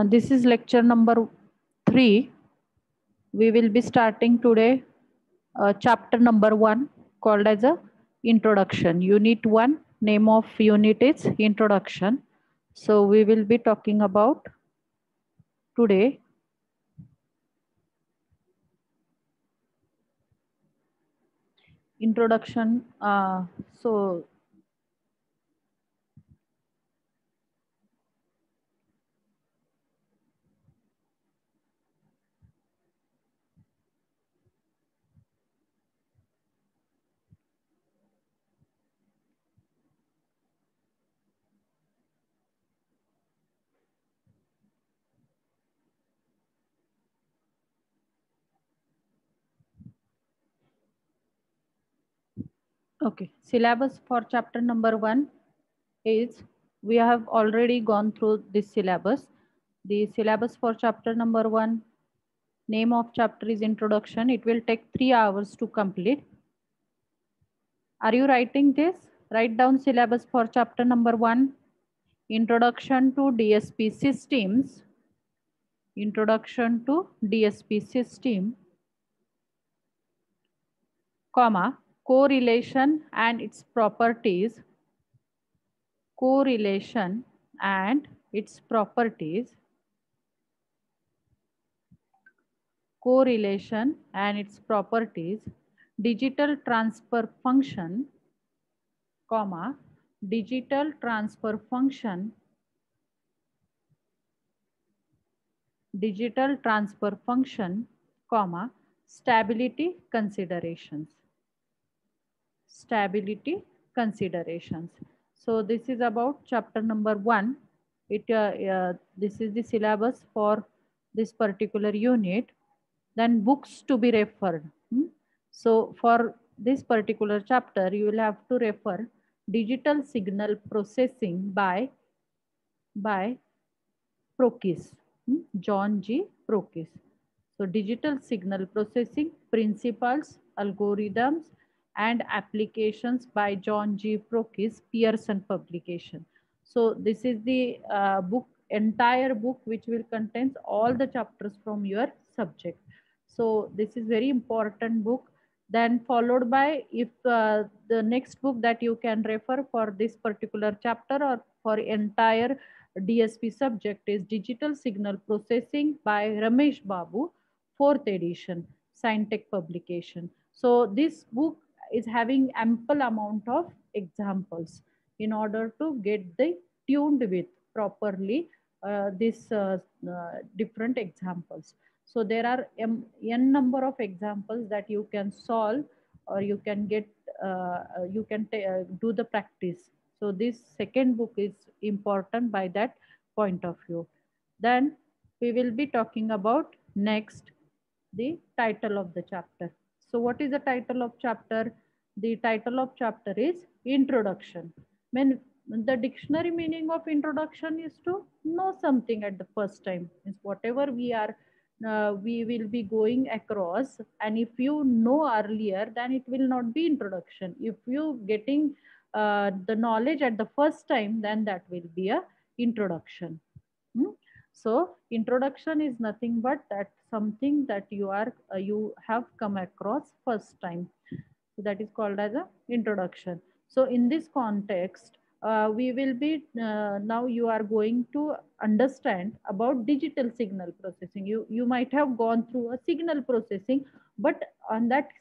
This is lecture number 3. We will be starting today chapter number 1 called as a introduction. Unit 1, name of unit is introduction. So we will be talking about today introduction. So okay, syllabus for chapter number 1 is we have already gone through this syllabus. The syllabus for chapter number 1, name of chapter is introduction. It will take 3 hours to complete. Are you writing this? Write down syllabus for chapter number 1, introduction to DSP systems. Introduction to DSP system, comma, correlation and its properties. Correlation and its properties. Correlation and its properties. Digital transfer function, comma, digital transfer function. Digital transfer function, comma, stability considerations. Stability considerations. So this is about chapter number 1. This is the syllabus for this particular unit. Then books to be referred. So for this particular chapter, you will have to refer Digital Signal Processing by Prokis, John G. Prokis. So digital signal processing principles, algorithms, and applications by John G. Prokis, Pearson publication. So this is the book, entire book, which will contain all the chapters from your subject. So this is very important book. Then followed by, if the next book that you can refer for this particular chapter or for entire DSP subject is Digital Signal Processing by Ramesh Babu, 4th edition, Scientech publication. So this book is having ample amount of examples in order to get the tuned with properly this different examples. So there are n number of examples that you can solve or you can get, you can do the practice. So this second book is important by that point of view. Then we will be talking about next the title of the chapter. So what is the title of chapter? The title of chapter is introduction. When the dictionary meaning of introduction is to know something at the first time. Means whatever we will be going across, and if you know earlier, then it will not be introduction. If you getting the knowledge at the first time, then that will be a introduction. So introduction is nothing but that something that you have come across first time. So that is called as a introduction. So in this context, we will be now you are going to understand about digital signal processing. You might have gone through a signal processing, but on that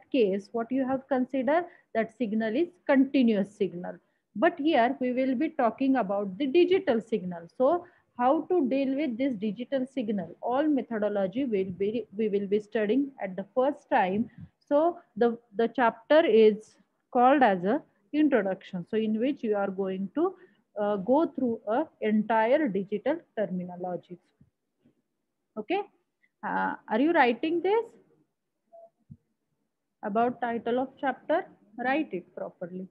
case, what you have considered, that signal is continuous signal. But here we will be talking about the digital signal. So how to deal with this digital signal, all methodology we will be studying at the first time. So the chapter is called as a introduction, so in which you are going to go through a entire digital terminologies. Okay, are you writing this? About title of chapter, write it properly.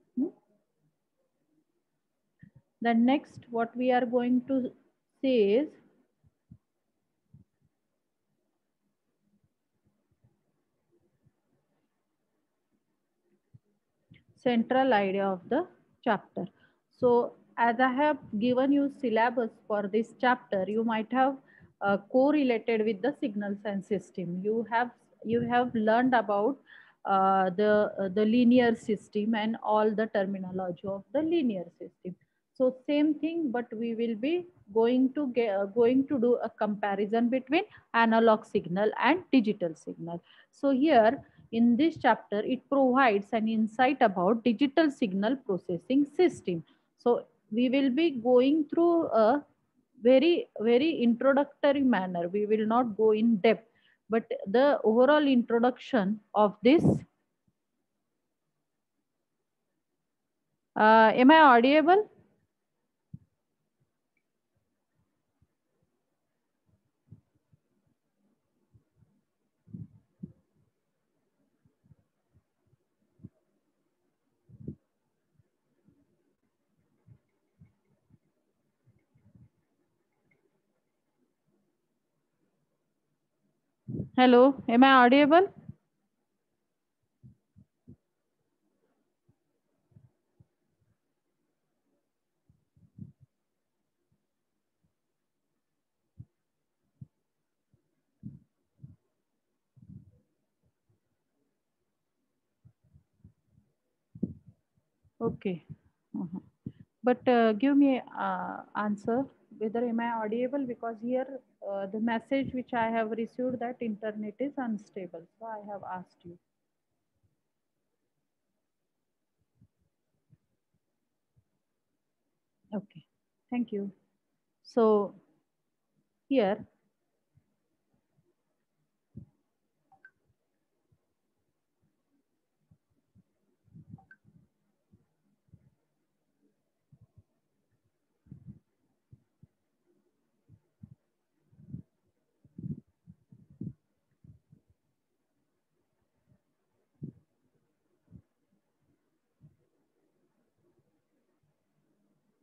Then next what we are going to say is central idea of the chapter. So as I have given you syllabus for this chapter, you might have correlated with the signals and system. You have learned about the linear system and all the terminology of the linear system. So same thing, but we will be going to do a comparison between analog signal and digital signal. So here in this chapter, it provides an insight about digital signal processing system. So we will be going through a very introductory manner. We will not go in depth, but the overall introduction of this. Am I audible? Hello, am I audible? Okay. Mhm. But give me answer whether am I audible, because here the message which I have received that internet is unstable. So I have asked you. Okay. Thank you. So here,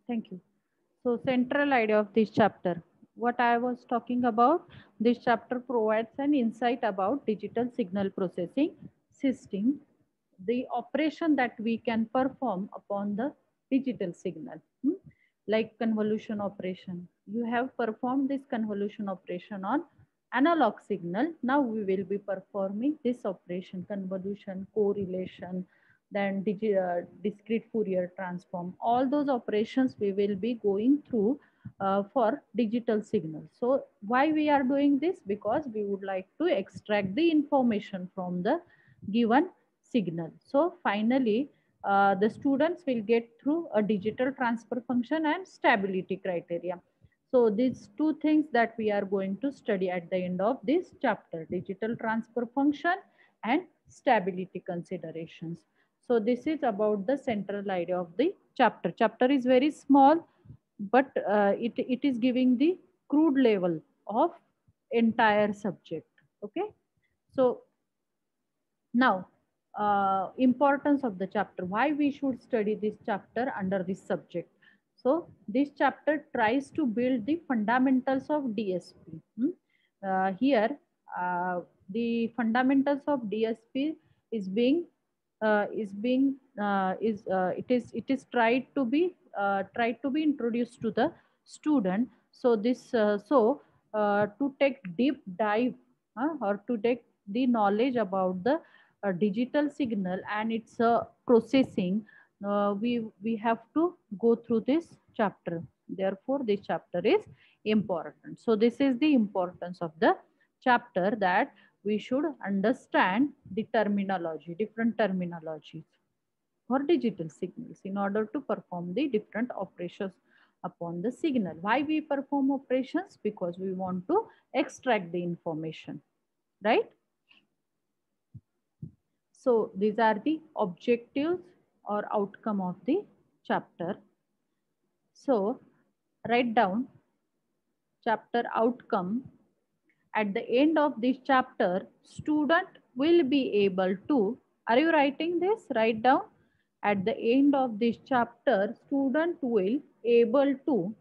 thank you. So central idea of this chapter, what I was talking about, this chapter provides an insight about digital signal processing system, the operation that we can perform upon the digital signal, like convolution operation. You have performed this convolution operation on analog signal. Now we will be performing this operation, convolution, correlation, then discrete Fourier transform. All those operations we will be going through for digital signal. So why we are doing this? Because we would like to extract the information from the given signal. So finally, the students will get through a digital transfer function and stability criteria. So these two things that we are going to study at the end of this chapter, digital transfer function and stability considerations. So this is about the central idea of the chapter. Chapter is very small, but it is giving the crude level of entire subject. Okay. So now, importance of the chapter, why we should study this chapter under this subject. So this chapter tries to build the fundamentals of DSP. Here, uh, the fundamentals of DSP is being it is tried to be introduced to the student. So to take deep dive or to take the knowledge about the digital signal and its processing, we have to go through this chapter. Therefore, this chapter is important. So this is the importance of the chapter, that we should understand the terminology, different terminologies for digital signals in order to perform the different operations upon the signal. Why we perform operations? Because we want to extract the information, right? So these are the objectives or outcome of the chapter. So write down chapter outcome. At the end of this chapter, student will be able to, are you writing this? Write down. At the end of this chapter, student will able to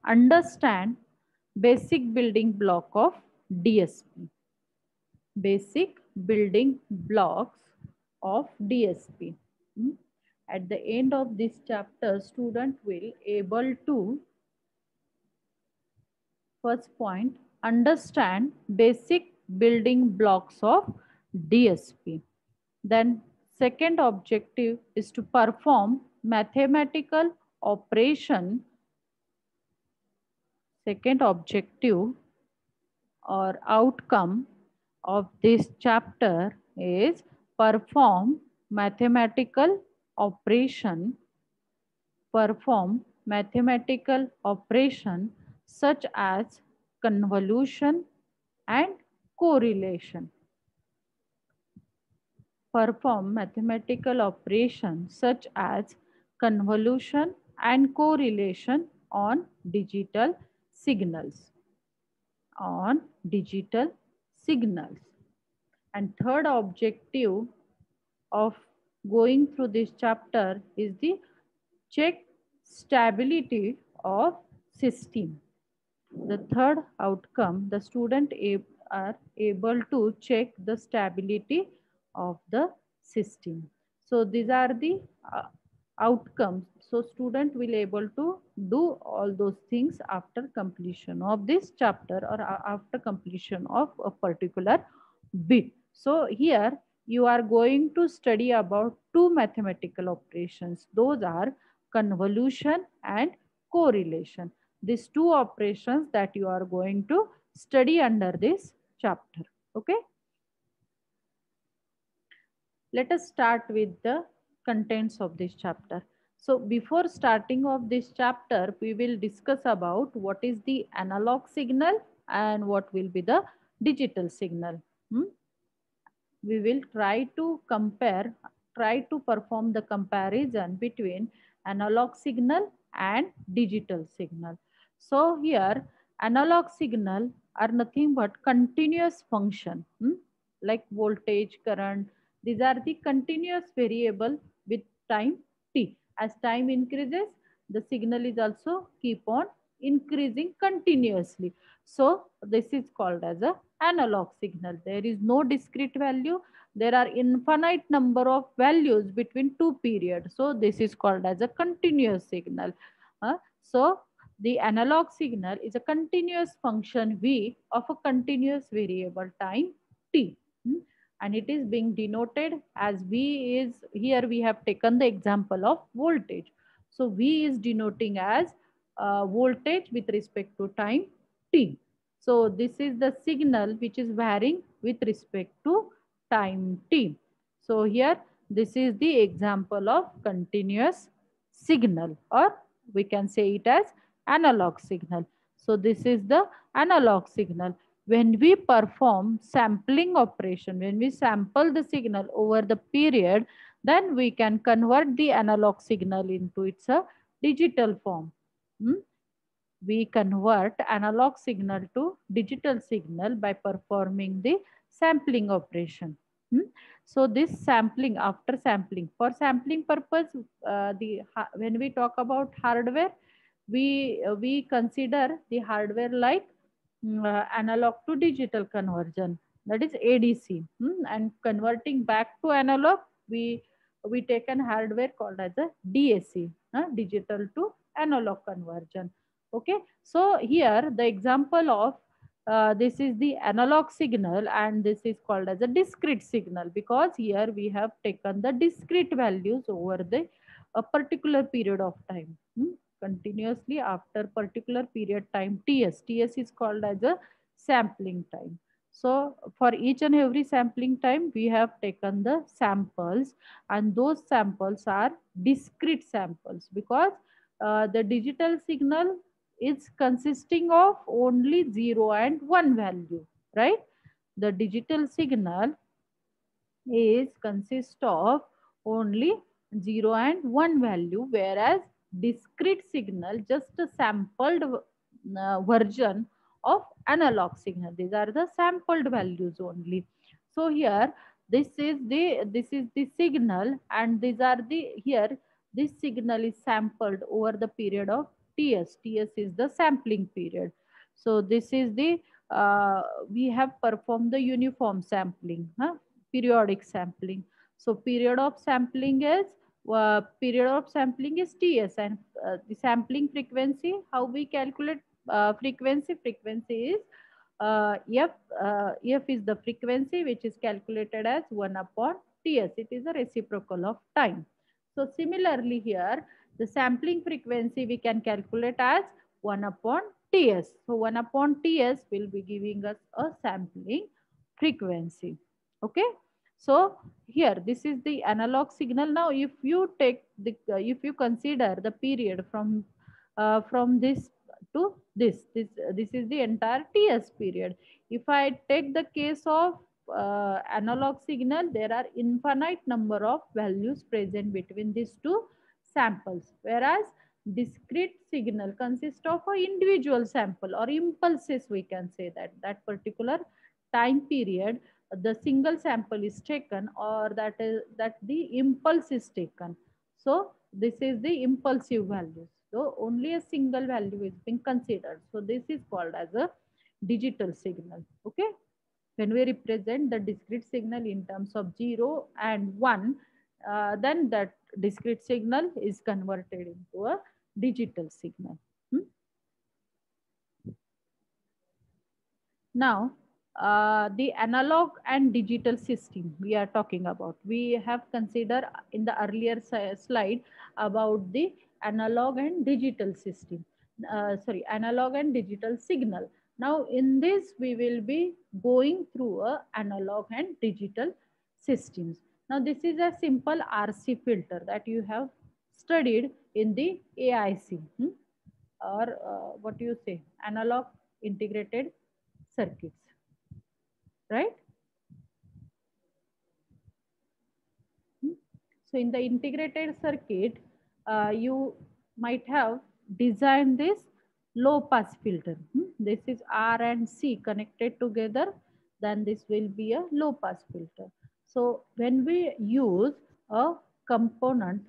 understand basic building block of DSP. Basic building blocks of DSP. Hmm? At the end of this chapter, student will able to, first point, understand basic building blocks of DSP. Then second objective is to perform mathematical operation. Second objective or outcome of this chapter is perform mathematical operation, perform mathematical operation such as convolution and correlation. Perform mathematical operations such as convolution and correlation on digital signals. On digital signals. And third objective of going through this chapter is the check stability of system. The third outcome, the student are able to check the stability of the system. So these are the outcomes. So student will able to do all those things after completion of this chapter or after completion of a particular bit. So here you are going to study about two mathematical operations. Those are convolution and correlation. These two operations that you are going to study under this chapter. Okay. Let us start with the contents of this chapter. So before starting of this chapter, we will discuss about what is the analog signal and what will be the digital signal. We will try to compare, try to perform the comparison between analog signal and digital signal. So here analog signal are nothing but continuous function, like voltage, current. These are the continuous variable with time t. As time increases, the signal is also keep on increasing continuously. So this is called as a analog signal. There is no discrete value. There are infinite number of values between two periods. So this is called as a continuous signal. So the analog signal is a continuous function v of a continuous variable time t. And it is being denoted as v is, here we have taken the example of voltage. So v is denoting as voltage with respect to time t. So this is the signal which is varying with respect to time t. So here this is the example of continuous signal, or we can say it as analog signal. So this is the analog signal. When we perform sampling operation, when we sample the signal over the period, then we can convert the analog signal into its a digital form. We convert analog signal to digital signal by performing the sampling operation. So this sampling, after sampling, for sampling purpose, when we talk about hardware, we consider the hardware like analog to digital conversion, that is ADC. And converting back to analog, we take an hardware called as a DAC, digital to analog conversion. Okay, so here the example of this is the analog signal, and this is called as a discrete signal, because here we have taken the discrete values over the a particular period of time. Continuously after particular period time ts. Ts is called as a sampling time. So for each and every sampling time we have taken the samples, and those samples are discrete samples, because the digital signal is consisting of only 0 and 1 value, right? The digital signal is consist of only 0 and 1 value, whereas discrete signal just a sampled version of analog signal. These are the sampled values only. So here this is the signal, and these are the, here this signal is sampled over the period of ts. Ts is the sampling period. So this is the we have performed the uniform sampling, periodic sampling. So period of sampling is period of sampling is TS, and the sampling frequency, how we calculate frequency is F. F is the frequency which is calculated as 1 upon TS. It is a reciprocal of time. So similarly here, the sampling frequency we can calculate as 1 upon TS. So 1 upon TS will be giving us a sampling frequency. Okay. So here, this is the analog signal. Now, if you take the, if you consider the period from this to this is the entire TS period. If I take the case of analog signal, there are infinite number of values present between these two samples, whereas discrete signal consists of an individual sample or impulses. We can say that that particular time period the single sample is taken, or that the impulse is taken. So this is the impulsive values. So only a single value is being considered. So this is called as a digital signal. Okay. When we represent the discrete signal in terms of 0 and 1, then that discrete signal is converted into a digital signal. Now, the analog and digital system we are talking about. We have considered in the earlier slide about the analog and digital system. Analog and digital signal. Now, in this, we will be going through a analog and digital systems. Now, this is a simple RC filter that you have studied in the AIC, or what do you say, analog integrated circuits, right? So in the integrated circuit, you might have designed this low pass filter. This is R and C connected together, then this will be a low pass filter. So when we use a component,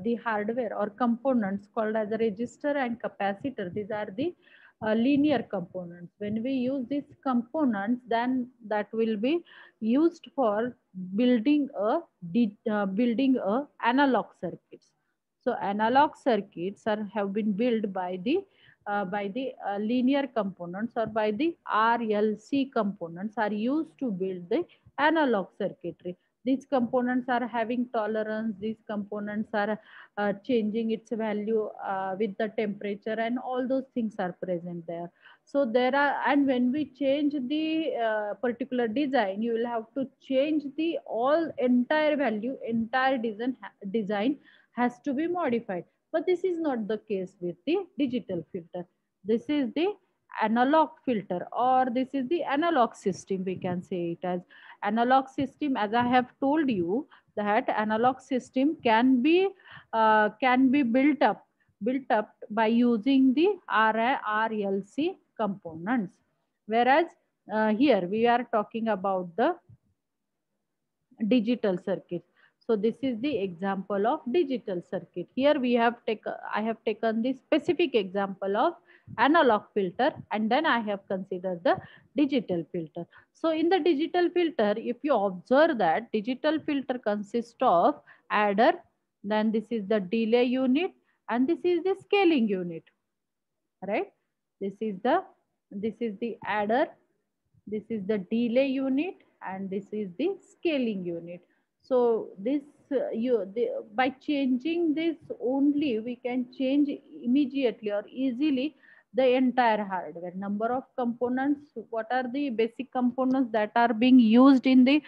the hardware or components called as a resistor and capacitor, these are the linear components. When we use these components, then that will be used for building a analog circuits. So analog circuits have been built by the linear components, or by the RLC components are used to build the analog circuitry. These components are having tolerance. These components are changing its value with the temperature, and all those things are present there. So there are, and when we change the particular design, you will have to change the all entire value, entire design has to be modified. But this is not the case with the digital filter. This is the analog filter, or this is the analog system. We can say it as analog system. As I have told you, that analog system can be built up by using the RLC components, whereas here we are talking about the digital circuit. So this is the example of digital circuit. Here we have I have taken the specific example of analog filter, and then I have considered the digital filter. So in the digital filter, if you observe that digital filter consists of adder, then this is the delay unit, and this is the scaling unit, right? This is the adder, this is the delay unit, and this is the scaling unit. So this by changing this only, we can change immediately or easily the entire hardware. Number of components, what are the basic components that are being used in the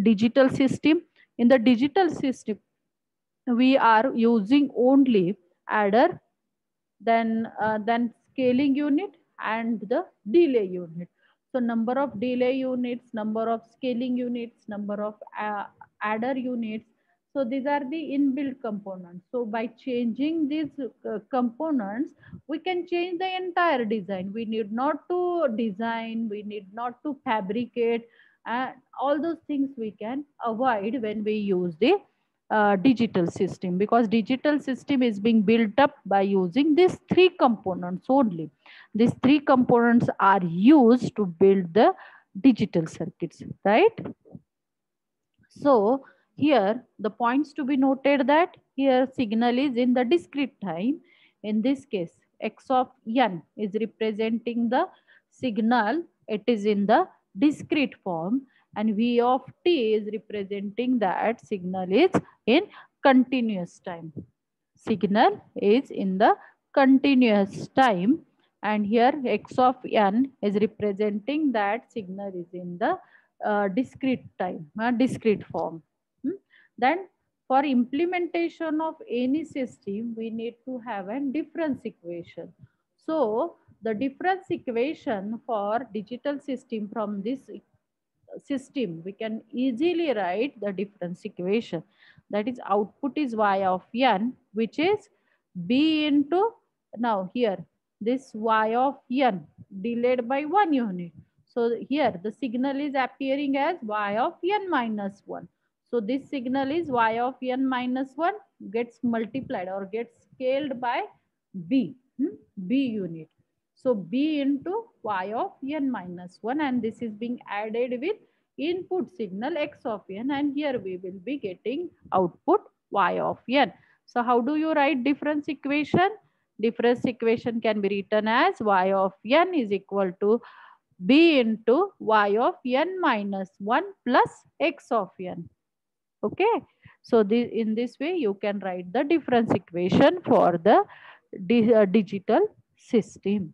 digital system? In the digital system, we are using only adder, then scaling unit, and the delay unit. So number of delay units, number of scaling units, number of adder units. So these are the inbuilt components. So by changing these components, we can change the entire design. We need not to design, we need not to fabricate, and all those things we can avoid when we use the digital system, because digital system is being built up by using these three components only. These three components are used to build the digital circuits, right? So Here, the points to be noted that here signal is in the discrete time. In this case, x of n is representing the signal. It is in the discrete form, and v of t is representing that signal is in continuous time. Signal is in the continuous time, and here x of n is representing that signal is in the discrete time, discrete form. Hmm. Then for implementation of any system, we need to have a difference equation. So the difference equation for digital system, from this system we can easily write the difference equation. That is, output is y of n, which is b into, now here this y of n delayed by 1 unit. So here the signal is appearing as y of n minus 1. So this signal is y of n minus 1 gets multiplied or gets scaled by b, b unit. So b into y of n minus 1, and this is being added with input signal x of n, and here we will be getting output y of n. So how do you write difference equation? Difference equation can be written as y of n is equal to b into y of n minus 1 plus x of n. Okay. So in this way you can write the difference equation for the digital system.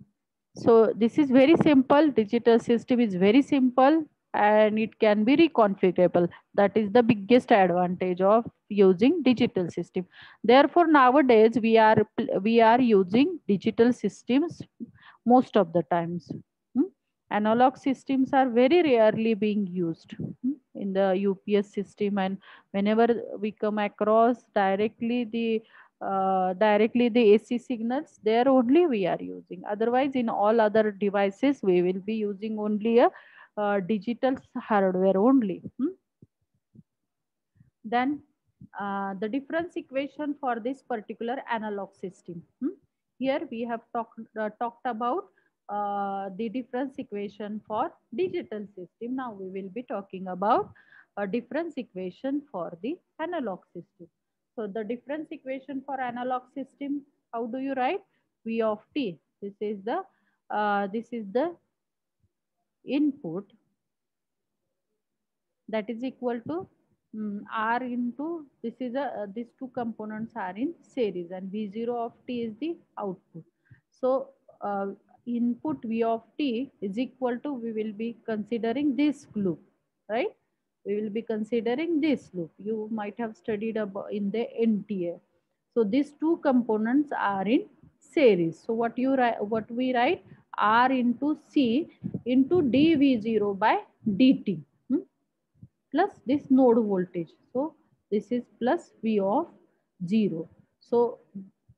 So this is very simple. Digital system is very simple and it can be reconfigurable. That is the biggest advantage of using digital system. Therefore, nowadays we are using digital systems most of the times. Hmm. Analog systems are very rarely being used in the UPS system, and whenever we come across directly the AC signals, there only we are using. Otherwise, in all other devices, we will be using only a digital hardware only. Then the difference equation for this particular analog system. Here we have talked about the difference equation for digital system. Now we will be talking about a difference equation for the analog system. So the difference equation for analog system, how do you write? V of t. This is the input, that is equal to r into, these two components are in series, and v0 of t is the output. So input v of t is equal to, we will be considering this loop, right? We will be considering this loop. You might have studied about in the NTA. So these two components are in series. So what we write, r into c into dv0 by dt. Plus this node voltage. So this is plus V of 0. So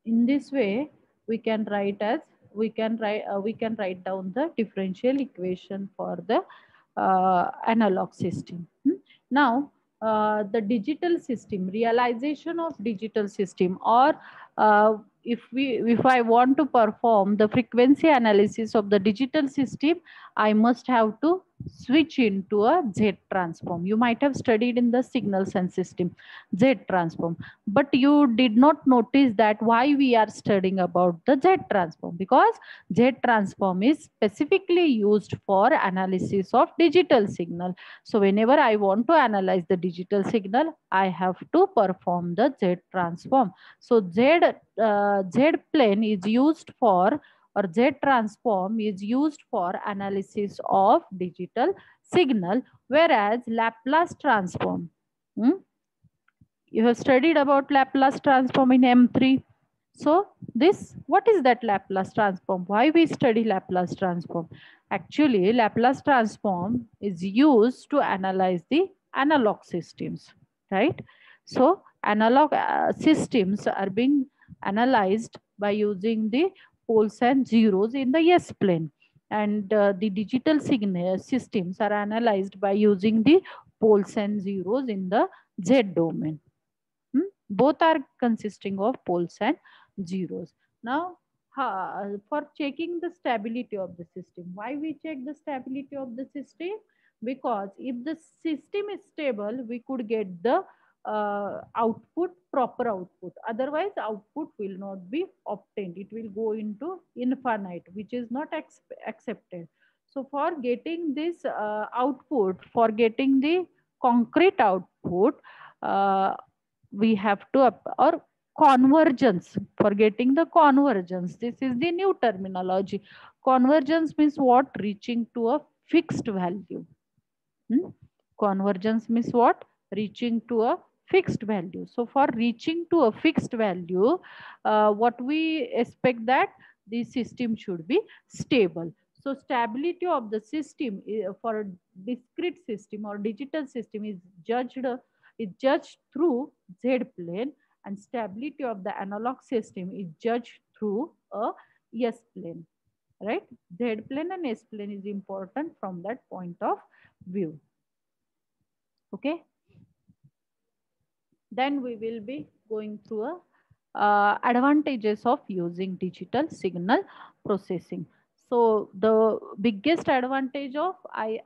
in this way we can write down the differential equation for the analog system. Now the digital system, realization of digital system, or if I want to perform the frequency analysis of the digital system, I must have to switch into a Z transform. You might have studied in the signals and system Z transform, but you did not notice that why we are studying about the Z transform, because Z transform is specifically used for analysis of digital signal. So whenever I want to analyze the digital signal, I have to perform the Z transform. So Z plane is used for, or Z transform is used for analysis of digital signal, whereas Laplace transform, you have studied about Laplace transform in M3. So this, what is that Laplace transform? Why we study Laplace transform? Actually, Laplace transform is used to analyze the analog systems, right? So analog systems are being analyzed by using the poles and zeros in the S plane, and the digital signal systems are analyzed by using the poles and zeros in the Z domain. Both are consisting of poles and zeros. Now, for checking the stability of the system, why we check the stability of the system? Because if the system is stable, we could get the output, proper output. Otherwise output will not be obtained, it will go into infinite, which is not accepted. So for getting this output, for getting the concrete output, uh, we have to or convergence, for getting the convergence, this is the new terminology. Convergence means what? Reaching to a fixed value. Hmm? Convergence means what? Reaching to a fixed value. So for reaching to a fixed value, what we expect that the system should be stable. So stability of the system for a discrete system or digital system is judged through Z plane, and stability of the analog system is judged through a S plane, right? Z plane and S plane is important from that point of view. Okay, then we will be going through a advantages of using digital signal processing. So the biggest advantage of I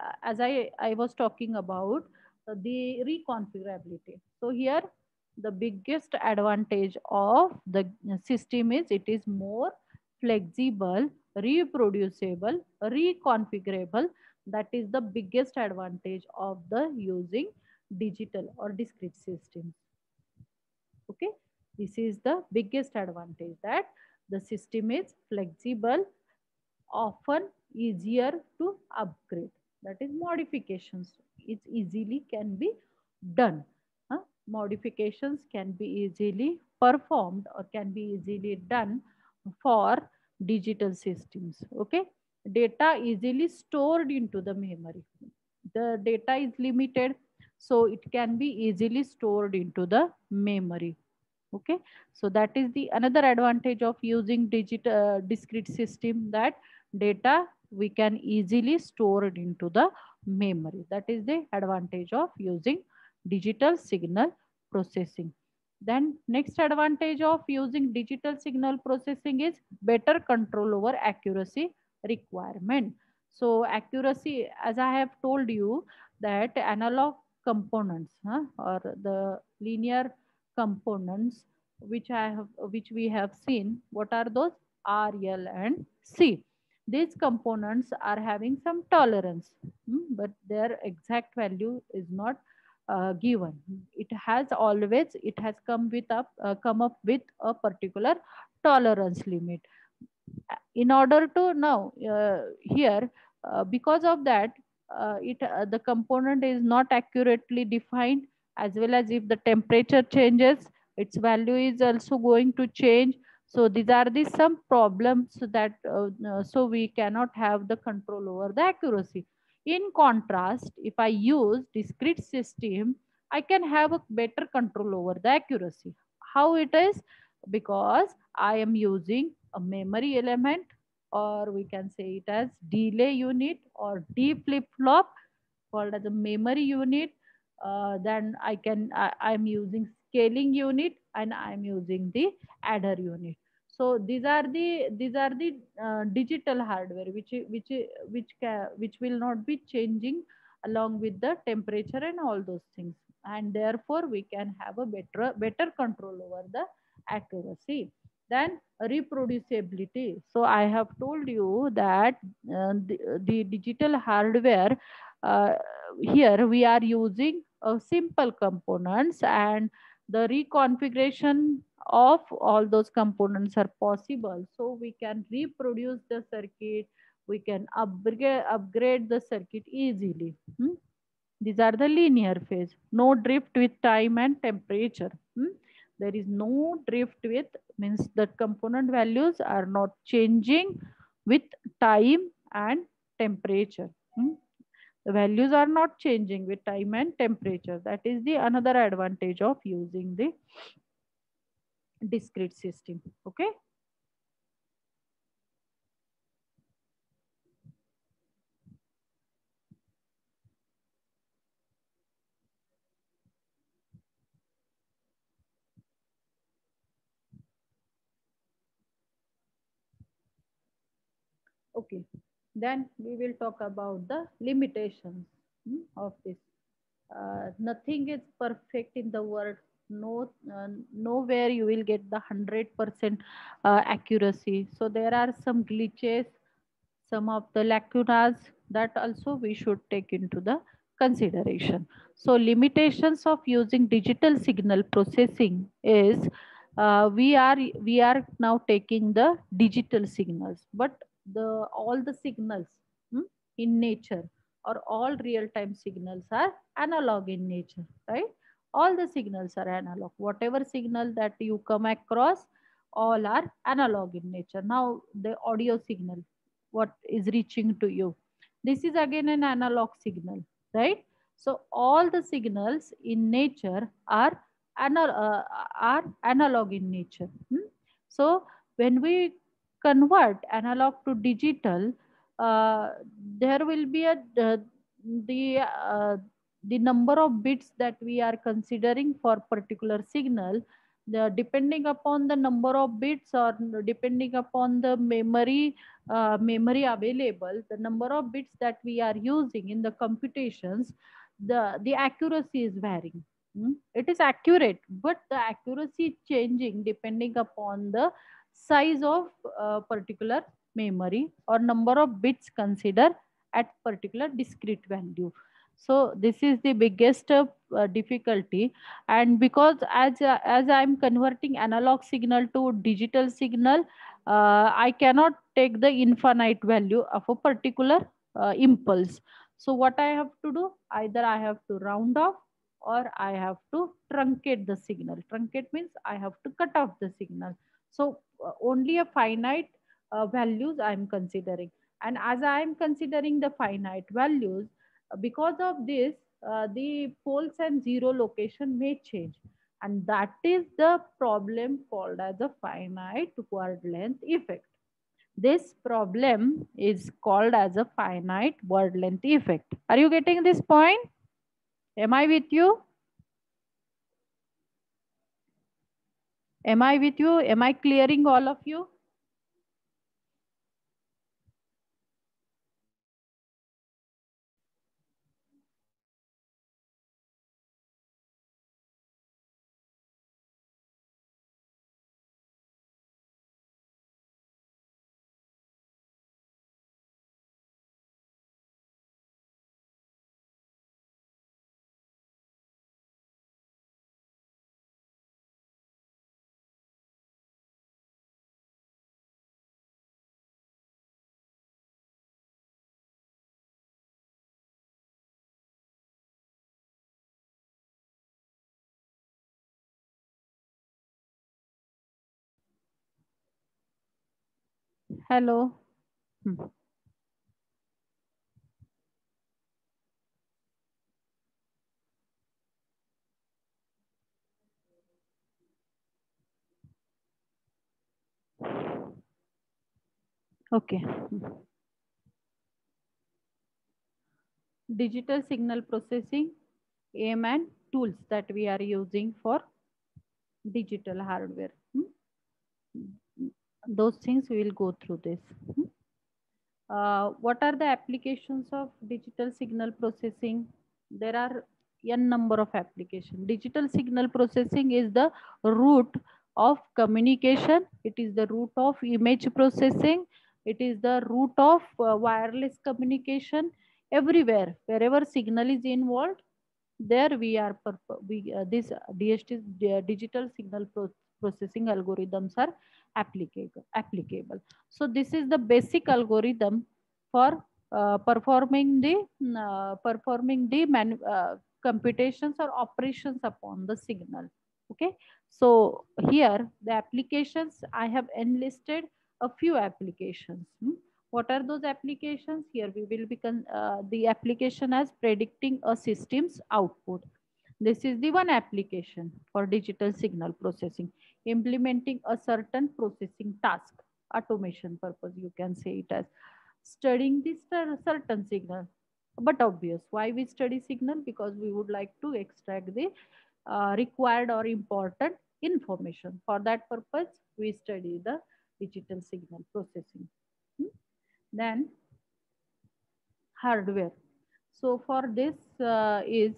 was talking about the reconfigurability. So here the biggest advantage of the system is it is more flexible, reproducible, reconfigurable. That is the biggest advantage of the using digital or discrete systems. Okay, this is the biggest advantage, that the system is flexible, often easier to upgrade. That is modifications. It easily can be done. Huh? Modifications can be easily performed or can be easily done for digital systems. Okay, data easily stored into the memory. The data is limited, so it can be easily stored into the memory. Okay, so that is the another advantage of using digital discrete system, that data we can easily store it into the memory. That is the advantage of using digital signal processing. Then next advantage of using digital signal processing is better control over accuracy requirement. So accuracy, as I have told you, that analog components, or the linear components which we have seen, what are those? R, L and C. These components are having some tolerance, but their exact value is not given. It has come up with a particular tolerance limit. In order to now here, because of that, the component is not accurately defined, as well as if the temperature changes, its value is also going to change. So these are the some problems that so we cannot have the control over the accuracy. In contrast, if I use discrete system, I can have a better control over the accuracy. How it is? Because I am using a memory element, or we can say it as delay unit or D flip flop, called as a memory unit. Then I'm using scaling unit, and I'm using the adder unit. So these are the digital hardware which will not be changing along with the temperature and all those things, and therefore we can have a better control over the accuracy. Then reproducibility. So I have told you that the digital hardware, uh, here we are using simple components, and the reconfiguration of all those components are possible. So we can reproduce the circuit, we can upgrade the circuit easily. These are the linear phase. No drift with time and temperature. There is no drift with, means the component values are not changing with time and temperature. The values are not changing with time and temperature. That is the another advantage of using the discrete system. Okay. Okay. Then we will talk about the limitations of this. Nothing is perfect in the world. No, nowhere you will get the 100% accuracy. So there are some glitches, some of the lacunas that also we should take into the consideration. So limitations of using digital signal processing is we are now taking the digital signals, but the all the signals, hmm, in nature, or all real time signals are analog in nature, right? All the signals are analog. Whatever signal that you come across, all are analog in nature. Now the audio signal, what is reaching to you, this is again an analog signal, right? So all the signals in nature are analog in nature. So when we convert analog to digital, uh, there will be the uh, the number of bits that we are considering for particular signal, depending upon the number of bits, or depending upon the memory available, the number of bits that we are using in the computations, the accuracy is varying. It is accurate, but the accuracy is changing depending upon the size of particular memory or number of bits considered at particular discrete value. So this is the biggest difficulty. And because as I'm converting analog signal to digital signal, I cannot take the infinite value of a particular impulse. So what I have to do, either I have to round off, or I have to truncate the signal. Truncate means I have to cut off the signal. So only a finite values I am considering. And as I am considering the finite values, because of this, the poles and zero location may change. And that is the problem called as a finite word length effect. This problem is called as a finite word length effect. Are you getting this point? Am I with you? Am I with you? Am I clearing all of you? Hello. Hmm. Okay. Digital signal processing, aim and tools that we are using for digital hardware. Those things we will go through this. What are the applications of digital signal processing? There are n number of applications. Digital signal processing is the root of communication. It is the root of image processing. It is the root of wireless communication. Everywhere, wherever signal is involved, there we are this DST, digital signal processing algorithms are applicable. So this is the basic algorithm for performing the computations or operations upon the signal. Okay, so here the applications I have enlisted a few applications. What are those applications? Here we will be the application as predicting a system's output. This is the one application for digital signal processing, implementing a certain processing task, automation purpose, you can say it as studying this certain signal. But obvious, why we study signal? Because we would like to extract the required or important information. For that purpose, we study the digital signal processing. Hmm. Then hardware. So for this is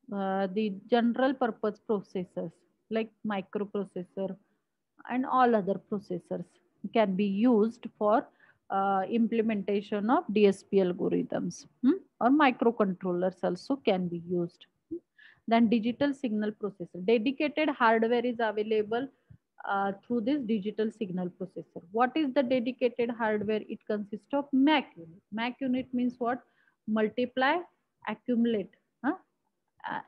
the general purpose processors like microprocessor and all other processors can be used for implementation of DSP algorithms, or microcontrollers also can be used. Then digital signal processor, dedicated hardware is available through this digital signal processor. What is the dedicated hardware? It consists of MAC unit. MAC unit means what? Multiply, accumulate, huh?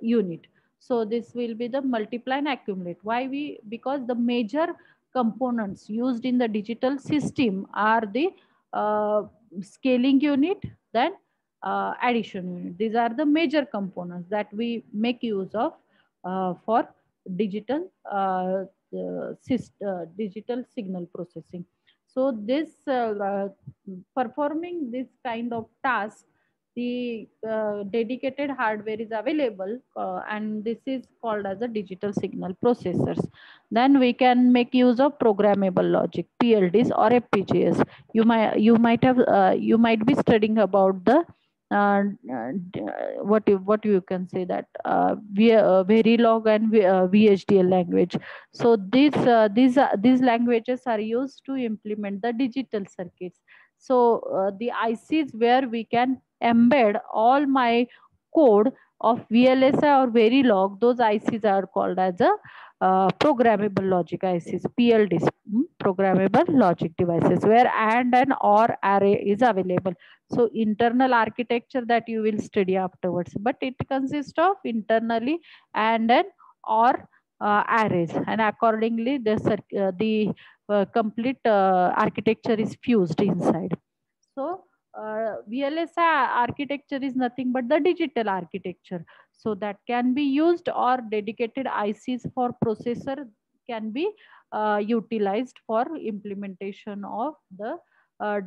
Unit. So this will be the multiply and accumulate. Why we? Because the major components used in the digital system are the uh, scaling unit, then addition unit. These are the major components that we make use of for digital digital signal processing. So this performing this kind of task, the dedicated hardware is available, and this is called as a digital signal processors. Then we can make use of programmable logic, PLDs or FPGAs. You might be studying about the what you can say that Verilog and VHDL language. So these languages are used to implement the digital circuits. So the ICs where we can embed all my code of VLSI or Verilog, those ICs are called as a programmable logic ICs, PLDs, programmable logic devices, where and or array is available. So internal architecture that you will study afterwards, but it consists of internally and or arrays, and accordingly the complete architecture is fused inside. So VLSI architecture is nothing but the digital architecture. So that can be used, or dedicated ICs for processor can be utilized for implementation of the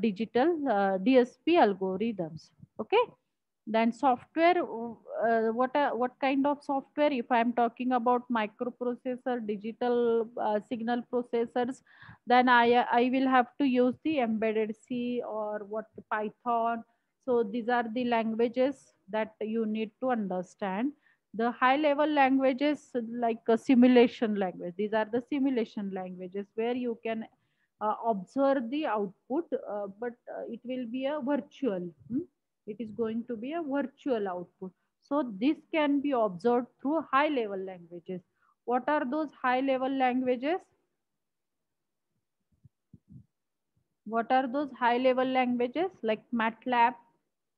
digital DSP algorithms. Okay. Then software, what kind of software? If I am talking about microprocessor, digital signal processors, then I will have to use the embedded C or what Python. So these are the languages that you need to understand. The high level languages like a simulation language, these are the simulation languages where you can observe the output, but it will be a virtual. It is going to be a virtual output. So this can be observed through high level languages. What are those high level languages? What are those high level languages? Like MATLAB,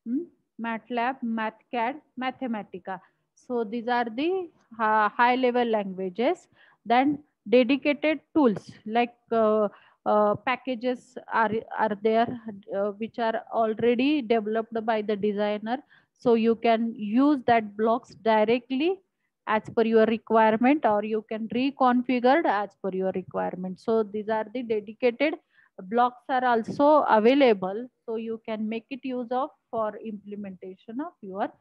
hmm? MATLAB, MathCAD, Mathematica. So these are the high level languages. Then dedicated tools like packages are there, which are already developed by the designer. So you can use that blocks directly as per your requirement, or you can reconfigure as per your requirement. So these are the dedicated blocks are also available, so you can make it use of for implementation of your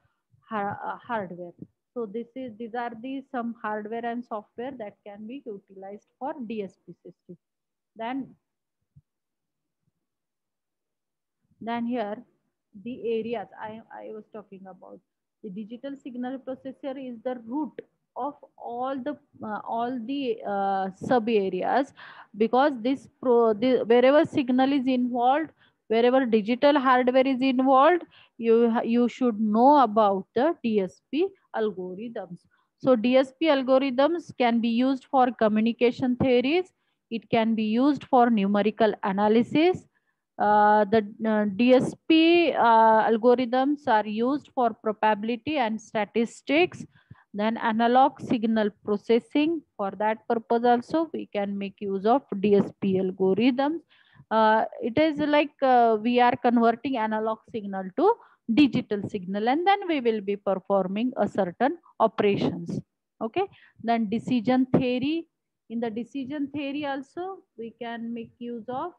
hardware. So these are the some hardware and software that can be utilized for DSP system. Then here the areas I was talking about, the digital signal processor is the root of all the sub areas, because wherever signal is involved, wherever digital hardware is involved, you should know about the DSP algorithms. So DSP algorithms can be used for communication theories, it can be used for numerical analysis. The DSP algorithms are used for probability and statistics. Then analog signal processing, for that purpose also we can make use of DSP algorithms. It is like we are converting analog signal to digital signal, and then we will be performing a certain operations. Okay. Then decision theory, in the decision theory also we can make use of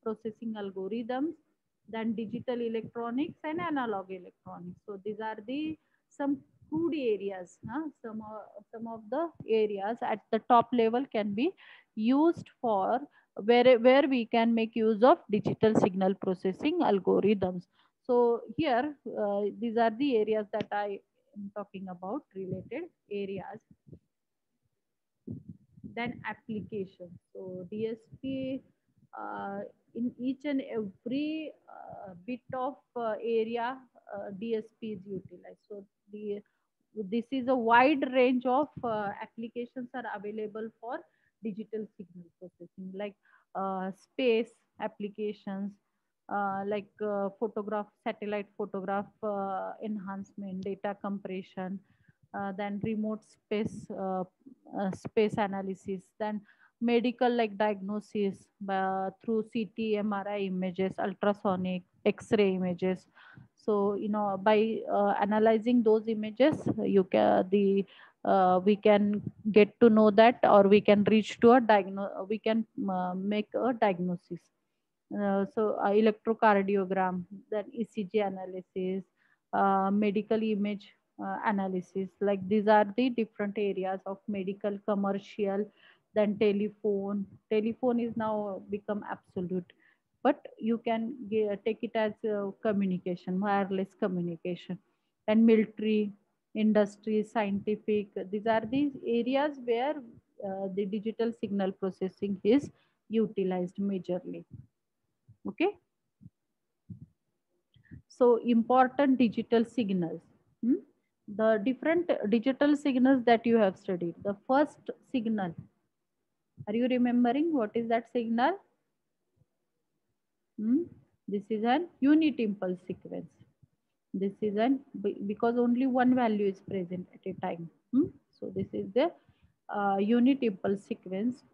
processing algorithms. Then digital electronics and analog electronics. So these are the some crude areas, some of the areas at the top level can be used for where we can make use of digital signal processing algorithms. So here, these are the areas that I am talking about, related areas. Then application. So DSP, in each and every bit of area, DSP is utilized. So the this is a wide range of applications are available for digital signal processing, like space applications, like photograph, satellite photograph enhancement, data compression, then remote space analysis, then medical, like diagnosis through CT, MRI images, ultrasonic, X-ray images. So by analyzing those images, you can the we can get to know that, or we can reach to a we can make a diagnosis. So electrocardiogram, then ECG analysis, medical image analysis. Like these are the different areas of medical, commercial, then telephone. Telephone is now become absolute, but you can take it as communication, wireless communication, and military, industry, scientific. These are the areas where the digital signal processing is utilized majorly. Okay, so important digital signals. Hmm? The different digital signals that you have studied. The first signal, are you remembering what is that signal? Hmm? This is an unit impulse sequence. This is an because only one value is present at a time. Hmm? So this is the unit impulse sequence.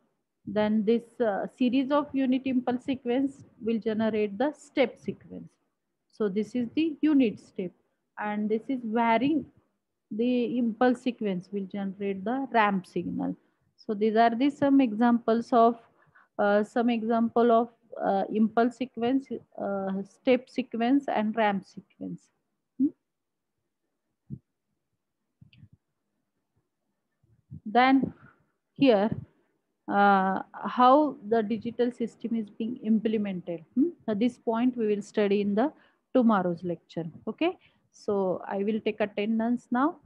Then this series of unit impulse sequence will generate the step sequence. So this is the unit step, and this is varying the impulse sequence will generate the ramp signal. So these are the some example of impulse sequence, step sequence, and ramp sequence. Hmm? Then here, how the digital system is being implemented. At this point we will study in the tomorrow's lecture. Okay, so I will take attendance now.